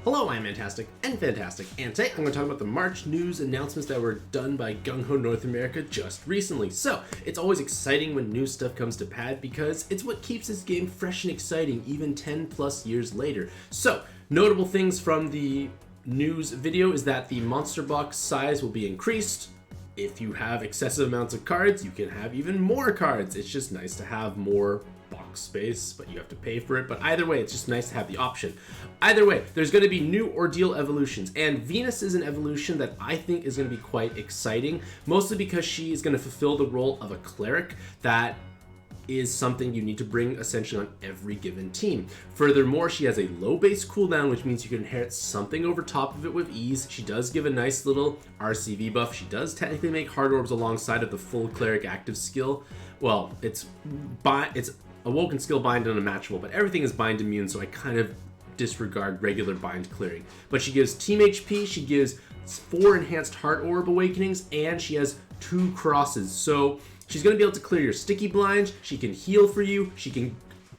Hello, I'm Mantastic'c and Fantastic, and today I'm going to talk about the March news announcements that were done by Gung Ho North America just recently. So, it's always exciting when new stuff comes to pad because it's what keeps this game fresh and exciting even 10 plus years later. So, notable things from the news video is that the monster box size will be increased. If you have excessive amounts of cards, you can have even more cards. It's just nice to have more box space, but you have to pay for it. But either way, it's just nice to have the option. Either way, there's going to be new ordeal evolutions, and Venus is an evolution that I think is going to be quite exciting, mostly because she is going to fulfill the role of a cleric that is something you need to bring essentially on every given team. Furthermore, she has a low base cooldown, which means you can inherit something over top of it with ease. She does give a nice little RCV buff. She does technically make hard orbs alongside of the full cleric active skill. Well, it's awoken skill bind and unmatchable, but everything is bind immune, so I kind of disregard regular bind clearing. But she gives team HP, she gives 4 enhanced heart orb awakenings, and she has 2 crosses. So she's going to be able to clear your sticky blinds, she can heal for you, she can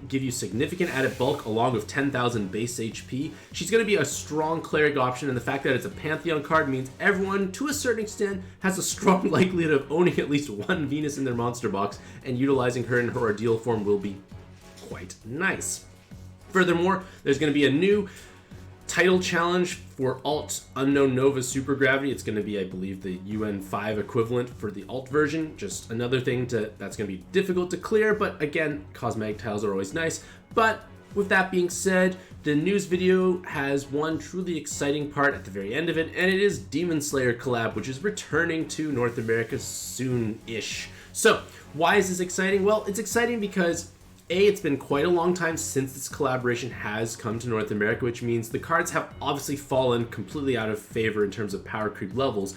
give you significant added bulk along with 10,000 base HP. She's going to be a strong cleric option, and the fact that it's a Pantheon card means everyone, to a certain extent, has a strong likelihood of owning at least one Venus in their monster box, and utilizing her in her ordeal form will be quite nice. Furthermore, there's going to be a new title challenge for Alt Unknown Nova Supergravity. It's going to be, I believe, the UN5 equivalent for the Alt version. Just another thing that's going to be difficult to clear, but again, cosmetic tiles are always nice. But with that being said, the news video has one truly exciting part at the very end of it, and it is Demon Slayer Collab, which is returning to North America soon-ish. So, why is this exciting? Well, it's exciting because it's been quite a long time since this collaboration has come to North America, which means the cards have obviously fallen completely out of favor in terms of power creep levels.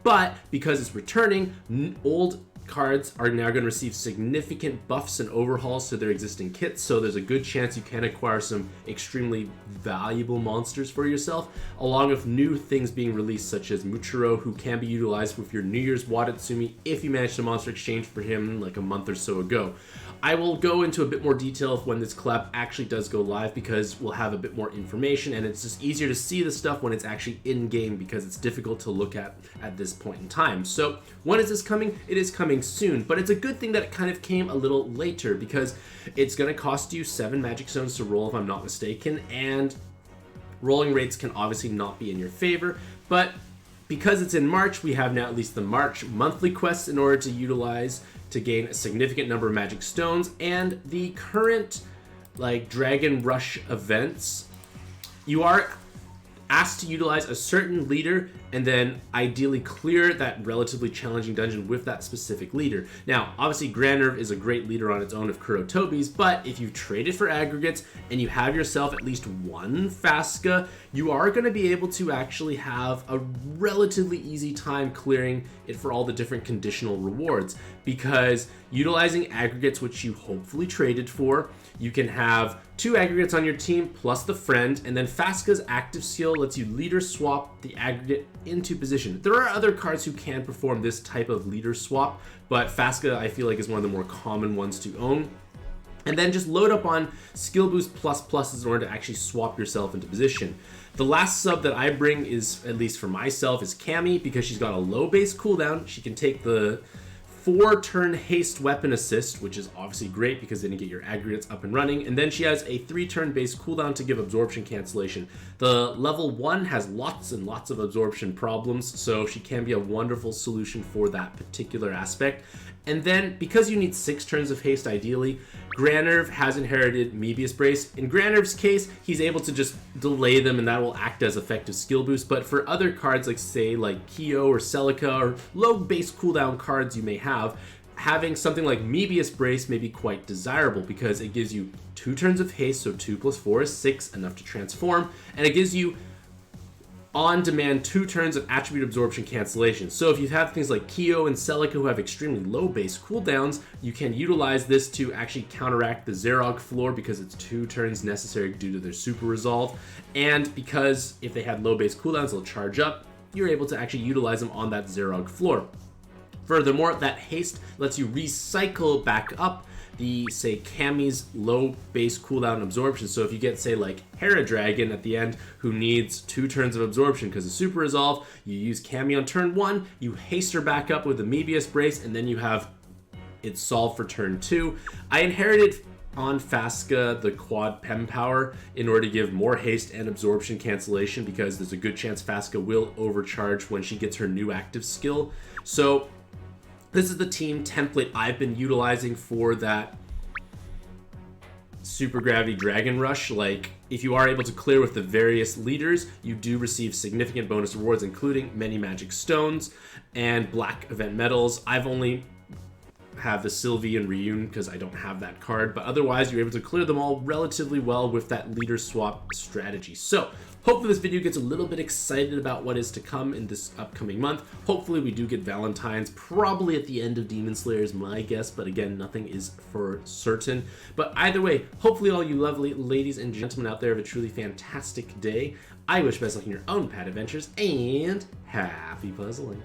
But because it's returning, old cards are now going to receive significant buffs and overhauls to their existing kits, so there's a good chance you can acquire some extremely valuable monsters for yourself, along with new things being released such as Muchiro, who can be utilized with your New Year's Wadatsumi if you manage to monster exchange for him like a month or so ago. I will go into a bit more detail of when this collab actually does go live, because we'll have a bit more information, and it's just easier to see the stuff when it's actually in-game because it's difficult to look at this point in time. So when is this coming? It is coming soon, but it's a good thing that it kind of came a little later, because it's going to cost you 7 magic stones to roll if I'm not mistaken, and rolling rates can obviously not be in your favor, but because it's in March, we have now at least the March monthly quests in order to utilize to gain a significant number of magic stones, and the current Dragon Rush events, you are asked to utilize a certain leader and then ideally clear that relatively challenging dungeon with that specific leader. Now, obviously Granerv is a great leader on its own of Kurotobi's, but if you've traded for aggregates and you have yourself at least one Fasca, you are going to be able to actually have a relatively easy time clearing it for all the different conditional rewards, because utilizing aggregates, which you hopefully traded for, you can have 2 aggregates on your team plus the friend, and then Fasca's active skill lets you leader swap the aggregate into position. There are other cards who can perform this type of leader swap, but Fasca I feel like is one of the more common ones to own. And then just load up on skill boost plus pluses in order to actually swap yourself into position. The last sub that I bring is, at least for myself, is Cammy, because she's got a low base cooldown. She can take the 4-turn haste weapon assist, which is obviously great because then you get your aggregates up and running, and then she has a 3-turn base cooldown to give absorption cancellation. The level 1 has lots and lots of absorption problems, so she can be a wonderful solution for that particular aspect. And then, because you need 6 turns of haste ideally, Granerv has inherited Mebius Brace. In Granerv's case, he's able to just delay them and that will act as effective skill boost, but for other cards like Kyo or Celica or low base cooldown cards you may have, having something like Mebius Brace may be quite desirable because it gives you 2 turns of haste, so 2 plus 4 is 6, enough to transform, and it gives you on-demand 2 turns of attribute absorption cancellation. So if you have things like Kyo and Celica who have extremely low base cooldowns, you can utilize this to actually counteract the Zerog floor because it's 2 turns necessary due to their super resolve. And because if they had low base cooldowns, they'll charge up, you're able to actually utilize them on that Zerog floor. Furthermore, that haste lets you recycle back up the, say, Cammy's low base cooldown absorption. So if you get, say, like Hera Dragon at the end who needs 2 turns of absorption because of Super Resolve, you use Cammy on turn 1, you haste her back up with the Mebius Brace, and then you have it solved for turn 2. I inherited on Fasca the quad Pem power in order to give more haste and absorption cancellation, because there's a good chance Fasca will overcharge when she gets her new active skill. So this is the team template I've been utilizing for that Super Gravity Dragon Rush. Like, if you are able to clear with the various leaders, you do receive significant bonus rewards, including many magic stones and black event medals. I've only have the Sylvie and Ryun because I don't have that card, but otherwise you're able to clear them all relatively well with that leader swap strategy. So hopefully this video gets a little bit excited about what is to come in this upcoming month. Hopefully we do get Valentine's probably at the end of Demon Slayer is my guess, but again, nothing is for certain. But either way, hopefully all you lovely ladies and gentlemen out there have a truly fantastic day. I wish best luck in your own pad adventures, and happy puzzling.